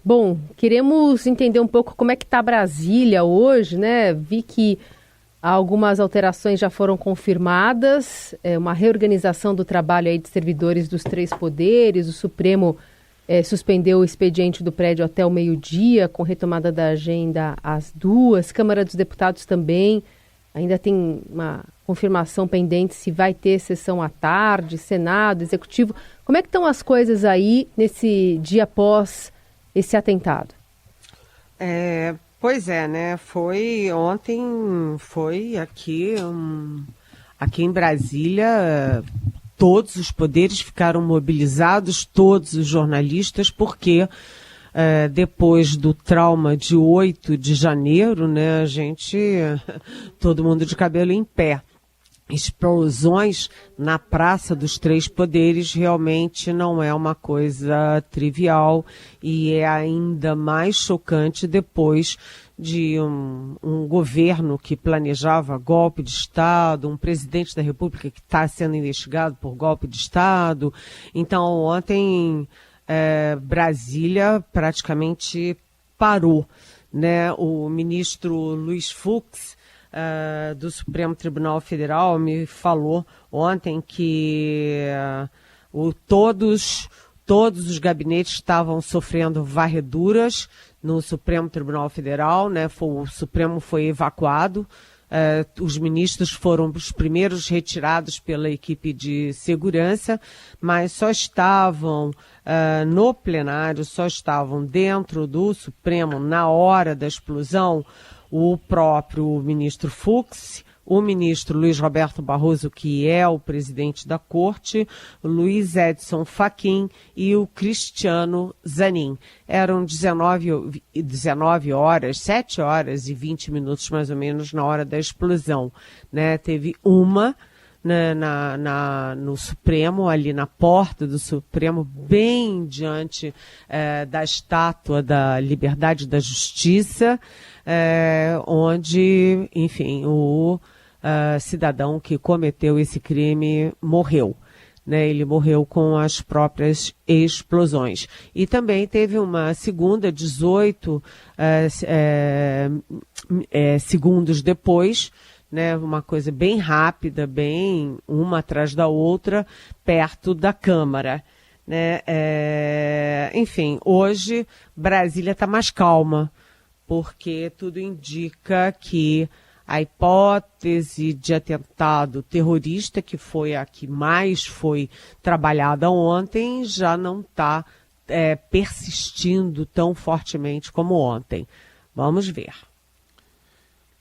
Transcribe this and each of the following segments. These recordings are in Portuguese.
Bom, queremos entender um pouco como é que está Brasília hoje, né? Vi que algumas alterações já foram confirmadas, uma reorganização do trabalho aí de servidores dos três poderes, o Supremo suspendeu o expediente do prédio até o meio-dia, com retomada da agenda às 2h, Câmara dos Deputados também, ainda tem uma confirmação pendente se vai ter sessão à tarde, Senado, Executivo. Como é que estão as coisas aí nesse dia após esse atentado? Pois é, né? Ontem foi aqui em Brasília, todos os poderes ficaram mobilizados, todos os jornalistas, porque depois do trauma de 8 de janeiro, né, todo mundo de cabelo em pé. Explosões na Praça dos Três Poderes realmente não é uma coisa trivial e é ainda mais chocante depois de um governo que planejava golpe de Estado, um presidente da República que está sendo investigado por golpe de Estado. Então, ontem, Brasília praticamente parou, né? O ministro Luiz Fux, do Supremo Tribunal Federal, me falou ontem que todos os gabinetes estavam sofrendo varreduras no Supremo Tribunal Federal, né? O Supremo foi evacuado, os ministros foram os primeiros retirados pela equipe de segurança, mas só estavam no plenário, só estavam dentro do Supremo na hora da explosão o próprio ministro Fux, o ministro Luiz Roberto Barroso, que é o presidente da corte, o Luiz Edson Fachin e o Cristiano Zanin. Eram 19 horas, 7 horas e 20 minutos mais ou menos na hora da explosão, né? Teve uma no Supremo, ali na porta do Supremo, bem diante da estátua da Liberdade e da Justiça, onde, enfim, o cidadão que cometeu esse crime morreu. Né, ele morreu com as próprias explosões. E também teve uma segunda, 18 segundos depois, né, uma coisa bem rápida, bem uma atrás da outra, perto da Câmara. Né? Enfim, hoje Brasília está mais calma, porque tudo indica que a hipótese de atentado terrorista, que foi a que mais foi trabalhada ontem, já não está persistindo tão fortemente como ontem. Vamos ver.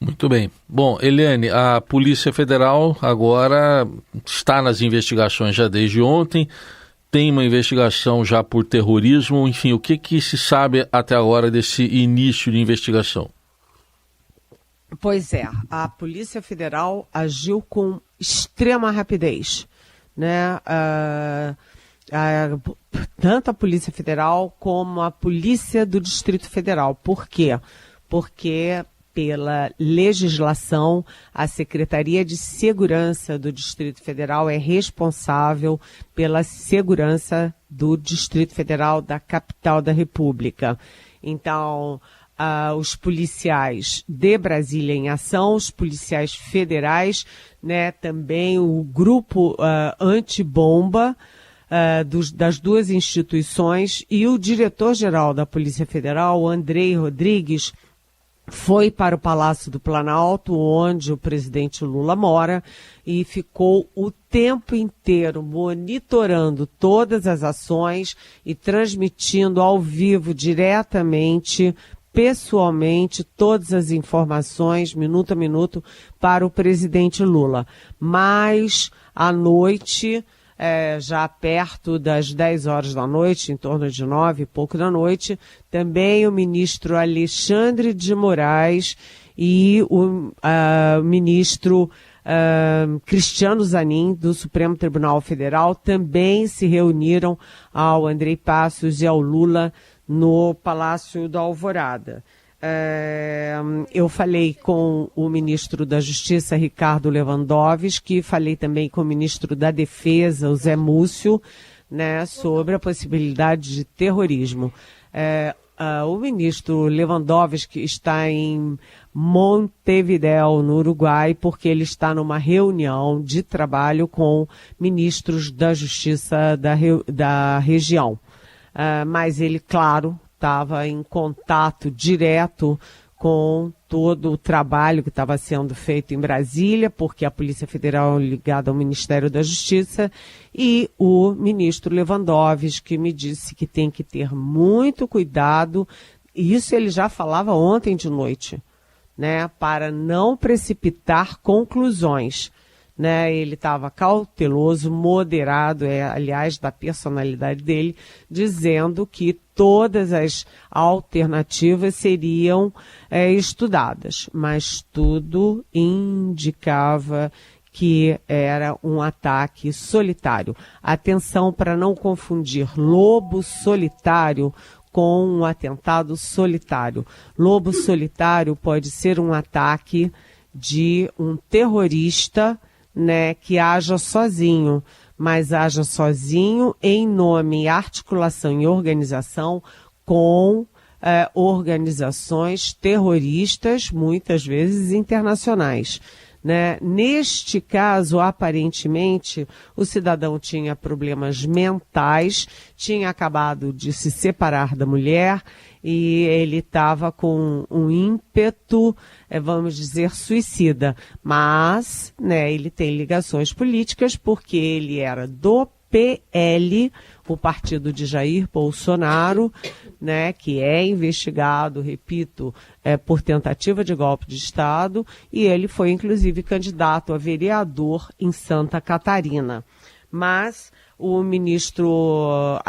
Muito bem. Bom, Eliane, a Polícia Federal agora está nas investigações já desde ontem, tem uma investigação já por terrorismo, enfim, o que se sabe até agora desse início de investigação? Pois é, a Polícia Federal agiu com extrema rapidez, né? Tanto a Polícia Federal como a Polícia do Distrito Federal. Por quê? Porque pela legislação, a Secretaria de Segurança do Distrito Federal é responsável pela segurança do Distrito Federal, da capital da República. Então, os policiais de Brasília em ação, os policiais federais, né, também o grupo antibomba das duas instituições e o diretor-geral da Polícia Federal, Andrei Rodrigues, foi para o Palácio do Planalto, onde o presidente Lula mora, e ficou o tempo inteiro monitorando todas as ações e transmitindo ao vivo, diretamente, pessoalmente, todas as informações, minuto a minuto, para o presidente Lula. Mas, à noite, já perto das 10 horas da noite, em torno de 9 e pouco da noite, também o ministro Alexandre de Moraes e o ministro Cristiano Zanin, do Supremo Tribunal Federal, também se reuniram ao Andrei Passos e ao Lula no Palácio da Alvorada. Eu falei com o ministro da Justiça, Ricardo Lewandowski, falei também com o ministro da Defesa, o Zé Múcio, né, sobre a possibilidade de terrorismo. o ministro Lewandowski está em Montevidéu, no Uruguai, porque ele está numa reunião de trabalho com ministros da Justiça da região. Mas ele, claro, estava em contato direto com todo o trabalho que estava sendo feito em Brasília, porque a Polícia Federal é ligada ao Ministério da Justiça, e o ministro Lewandowski me disse que tem que ter muito cuidado, e isso ele já falava ontem de noite, né, para não precipitar conclusões. Né, ele estava cauteloso, moderado, aliás, da personalidade dele, dizendo que todas as alternativas seriam estudadas, mas tudo indicava que era um ataque solitário. Atenção para não confundir lobo solitário com um atentado solitário. Lobo solitário pode ser um ataque de um terrorista, né, que haja sozinho, mas haja sozinho em nome, articulação e organização com organizações terroristas, muitas vezes internacionais. Né? Neste caso, aparentemente, o cidadão tinha problemas mentais, tinha acabado de se separar da mulher e ele estava com um ímpeto, vamos dizer, suicida. Mas, né, ele tem ligações políticas porque ele era do PL, o partido de Jair Bolsonaro, né, que é investigado, repito, por tentativa de golpe de Estado, e ele foi, inclusive, candidato a vereador em Santa Catarina. Mas o ministro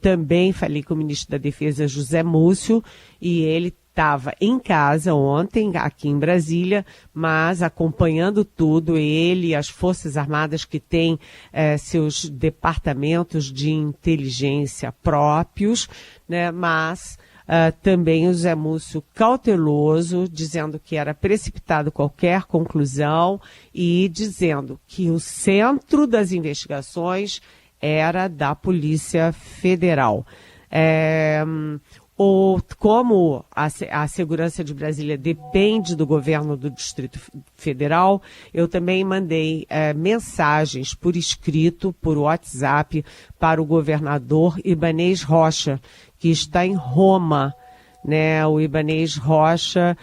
também, falei com o ministro da Defesa, José Múcio, e ele estava em casa ontem, aqui em Brasília, mas acompanhando tudo, ele e as Forças Armadas que têm seus departamentos de inteligência próprios, né, mas também o Zé Múcio cauteloso, dizendo que era precipitado qualquer conclusão e dizendo que o centro das investigações era da Polícia Federal. Como a segurança de Brasília depende do governo do Distrito Federal, eu também mandei mensagens por escrito, por WhatsApp, para o governador Ibanez Rocha, que está em Roma. Né? O Ibanez Rocha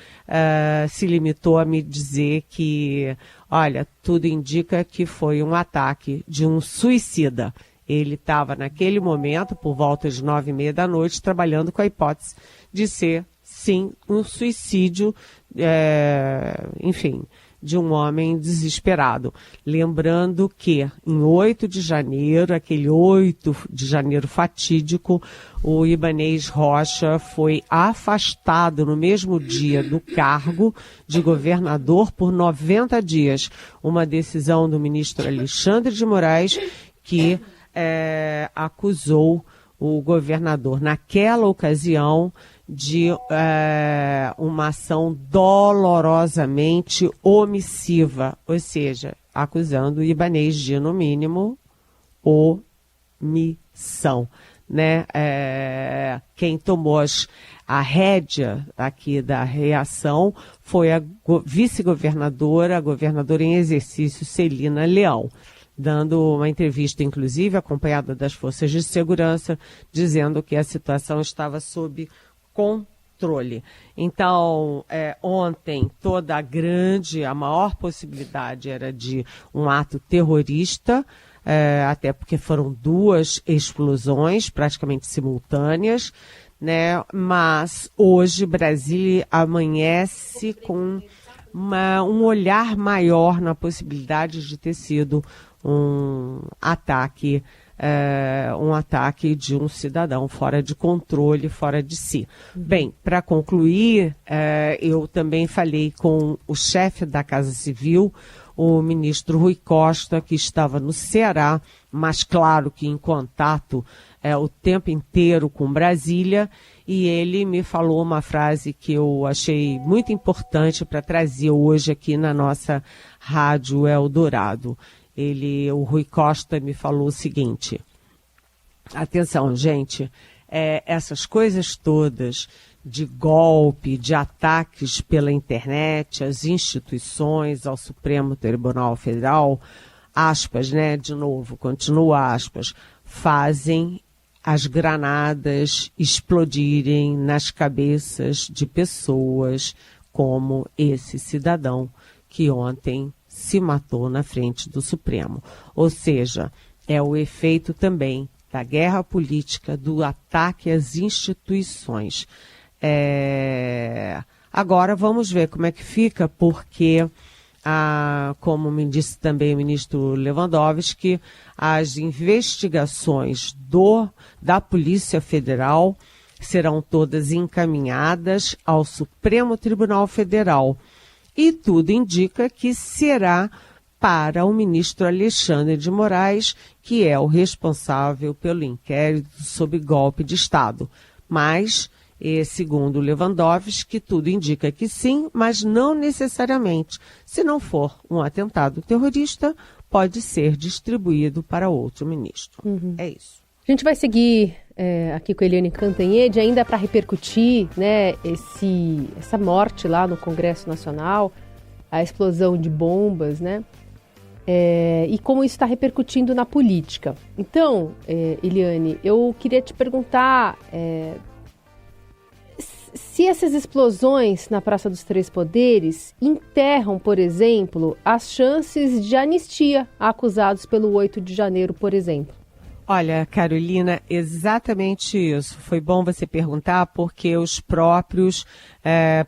se limitou a me dizer que, olha, tudo indica que foi um ataque de um suicida. Ele estava, naquele momento, por volta de 9h30 da noite, trabalhando com a hipótese de ser, sim, um suicídio, enfim, de um homem desesperado. Lembrando que, em 8 de janeiro, aquele 8 de janeiro fatídico, o Ibanez Rocha foi afastado no mesmo dia do cargo de governador por 90 dias. Uma decisão do ministro Alexandre de Moraes que acusou o governador, naquela ocasião, de uma ação dolorosamente omissiva, ou seja, acusando o Ibanez de, no mínimo, omissão. Né? Quem tomou a rédea aqui da reação foi a vice-governadora, a governadora em exercício, Celina Leão, dando uma entrevista, inclusive, acompanhada das forças de segurança, dizendo que a situação estava sob controle. Então, ontem, a maior possibilidade era de um ato terrorista, até porque foram 2 explosões praticamente simultâneas, né? Mas hoje Brasília amanhece com um olhar maior na possibilidade de ter sido um ataque de um cidadão fora de controle, fora de si. Bem, para concluir, eu também falei com o chefe da Casa Civil, o ministro Rui Costa, que estava no Ceará, mas claro que em contato o tempo inteiro com Brasília, e ele me falou uma frase que eu achei muito importante para trazer hoje aqui na nossa Rádio Eldorado. O Rui Costa me falou o seguinte: atenção, gente, essas coisas todas de golpe, de ataques pela internet, às instituições, ao Supremo Tribunal Federal, aspas, né, de novo, continua aspas, fazem as granadas explodirem nas cabeças de pessoas como esse cidadão que ontem se matou na frente do Supremo. Ou seja, é o efeito também da guerra política, do ataque às instituições. Agora vamos ver como é que fica, porque, como me disse também o ministro Lewandowski, as investigações da Polícia Federal serão todas encaminhadas ao Supremo Tribunal Federal. E tudo indica que será para o ministro Alexandre de Moraes, que é o responsável pelo inquérito sobre golpe de Estado. Mas, segundo Lewandowski, tudo indica que sim, mas não necessariamente. Se não for um atentado terrorista, pode ser distribuído para outro ministro. É isso. A gente vai seguir aqui com a Eliane Cantanhede, ainda para repercutir, né, essa morte lá no Congresso Nacional, a explosão de bombas, né, e como isso está repercutindo na política. Então, Eliane, eu queria te perguntar se essas explosões na Praça dos Três Poderes enterram, por exemplo, as chances de anistia a acusados pelo 8 de janeiro, por exemplo. Olha, Carolina, exatamente isso. Foi bom você perguntar, porque os próprios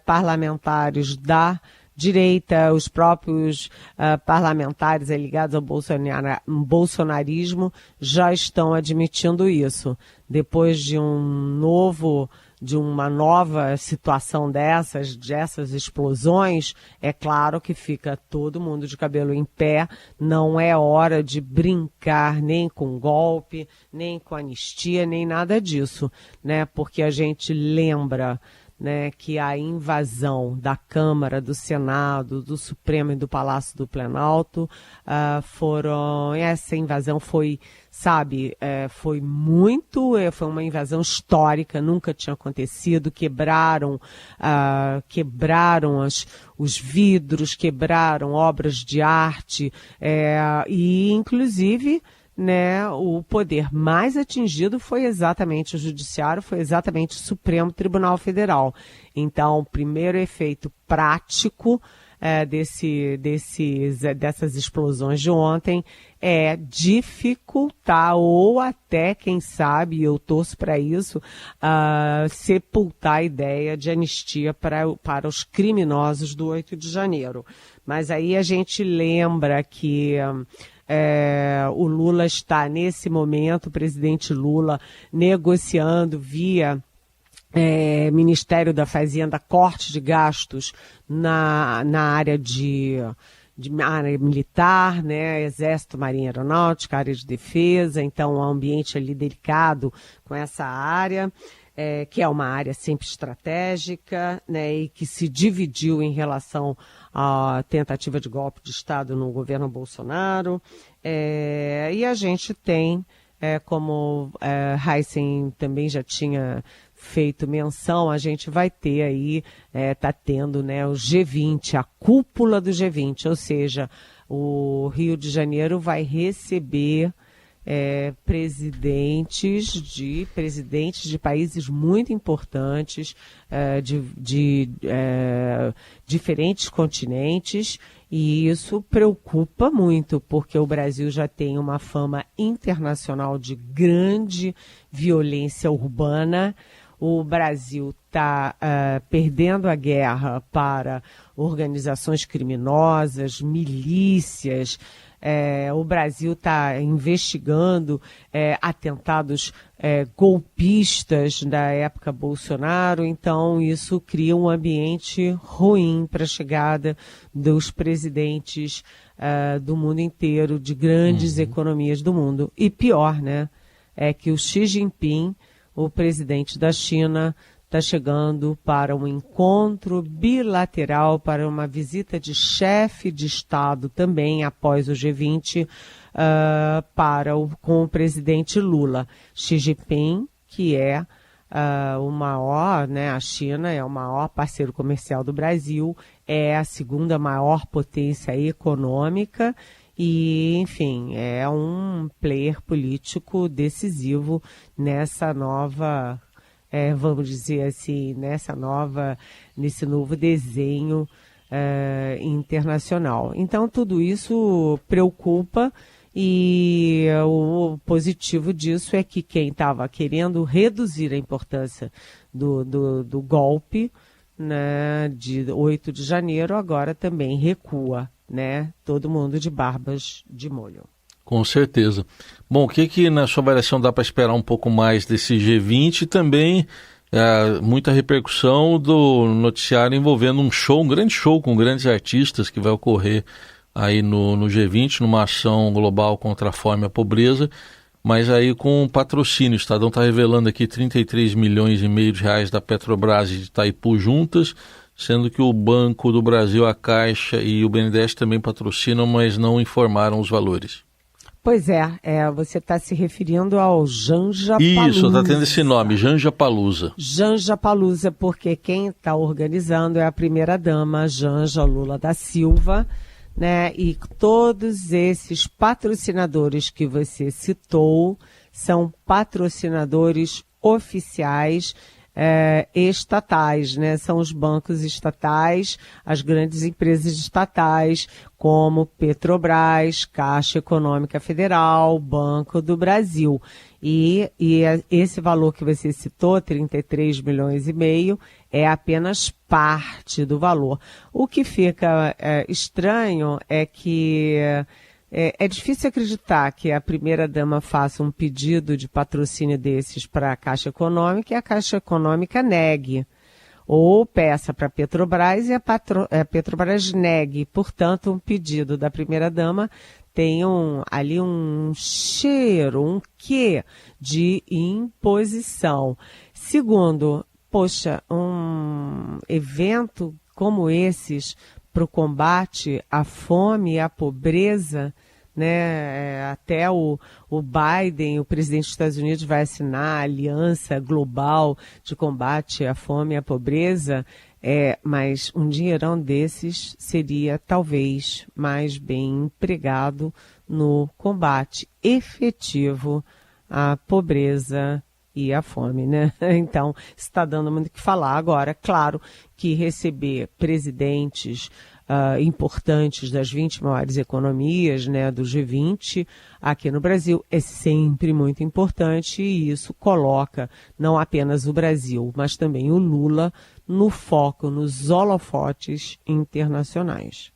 parlamentares da direita, os próprios parlamentares ligados ao bolsonarismo já estão admitindo isso. Depois de uma nova situação dessas explosões, é claro que fica todo mundo de cabelo em pé. Não é hora de brincar nem com golpe, nem com anistia, nem nada disso, né? Porque a gente lembra, né, que a invasão da Câmara, do Senado, do Supremo e do Palácio do Planalto essa invasão foi, foi uma invasão histórica, nunca tinha acontecido, quebraram os vidros, quebraram obras de arte, e inclusive, né, o poder mais atingido foi exatamente o Judiciário, foi exatamente o Supremo Tribunal Federal. Então, o primeiro efeito prático dessas explosões de ontem é dificultar ou até, quem sabe, eu torço para isso, sepultar a ideia de anistia para os criminosos do 8 de janeiro. Mas aí a gente lembra que o Lula está, nesse momento, o presidente Lula, negociando via Ministério da Fazenda corte de gastos na área área militar, né, Exército, Marinha, Aeronáutica, área de defesa. Então, um ambiente ali delicado com essa área, que é uma área sempre estratégica, né, e que se dividiu em relação à tentativa de golpe de Estado no governo Bolsonaro. E a gente tem, como Heisen também já tinha feito menção, a gente vai ter aí, tá tendo, né, o G20, a cúpula do G20, ou seja, o Rio de Janeiro vai receber presidentes de países muito importantes, de diferentes continentes, e isso preocupa muito, porque o Brasil já tem uma fama internacional de grande violência urbana. O Brasil está perdendo a guerra para organizações criminosas, milícias. O Brasil está investigando atentados golpistas da época Bolsonaro, então isso cria um ambiente ruim para a chegada dos presidentes do mundo inteiro, de grandes economias do mundo. E pior, né, é que o Xi Jinping, o presidente da China, está chegando para um encontro bilateral, para uma visita de chefe de Estado também, após o G20, com o presidente Lula. Xi Jinping que é o maior, né, a China é o maior parceiro comercial do Brasil, é a segunda maior potência econômica e, enfim, é um player político decisivo nessa nova, vamos dizer assim, nesse novo desenho internacional. Então, tudo isso preocupa. E o positivo disso é que quem estava querendo reduzir a importância do golpe, né, de 8 de janeiro, agora também recua, né? Todo mundo de barbas de molho. Com certeza. Bom, o que na sua avaliação dá para esperar um pouco mais desse G20 e também muita repercussão do noticiário envolvendo um grande show com grandes artistas que vai ocorrer aí no G20, numa ação global contra a fome e a pobreza, mas aí com patrocínio. O Estadão está revelando aqui 33 milhões e meio de reais da Petrobras e de Itaipu juntas, sendo que o Banco do Brasil, a Caixa e o BNDES também patrocinam, mas não informaram os valores. Pois é, você está se referindo ao Janja Palusa. Isso, está tendo esse nome, Janja Palusa. Janja Palusa, porque quem está organizando é a primeira-dama, Janja Lula da Silva, né? E todos esses patrocinadores que você citou são patrocinadores oficiais estatais, né? São os bancos estatais, as grandes empresas estatais, como Petrobras, Caixa Econômica Federal, Banco do Brasil. E esse valor que você citou, 33 milhões e meio, é apenas parte do valor. O que fica estranho é que é difícil acreditar que a primeira-dama faça um pedido de patrocínio desses para a Caixa Econômica e a Caixa Econômica negue. Ou peça para a Petrobras e a Petrobras negue. Portanto, um pedido da primeira-dama tem ali um cheiro, um quê de imposição. Segundo, poxa, um evento como esses para o combate à fome e à pobreza, né? Até o Biden, o presidente dos Estados Unidos, vai assinar a Aliança Global de Combate à Fome e à Pobreza, mas um dinheirão desses seria talvez mais bem empregado no combate efetivo à pobreza e a fome, né? Então, está dando muito o que falar. Agora, claro que receber presidentes importantes das 20 maiores economias, né, do G20 aqui no Brasil é sempre muito importante e isso coloca não apenas o Brasil, mas também o Lula no foco, nos holofotes internacionais.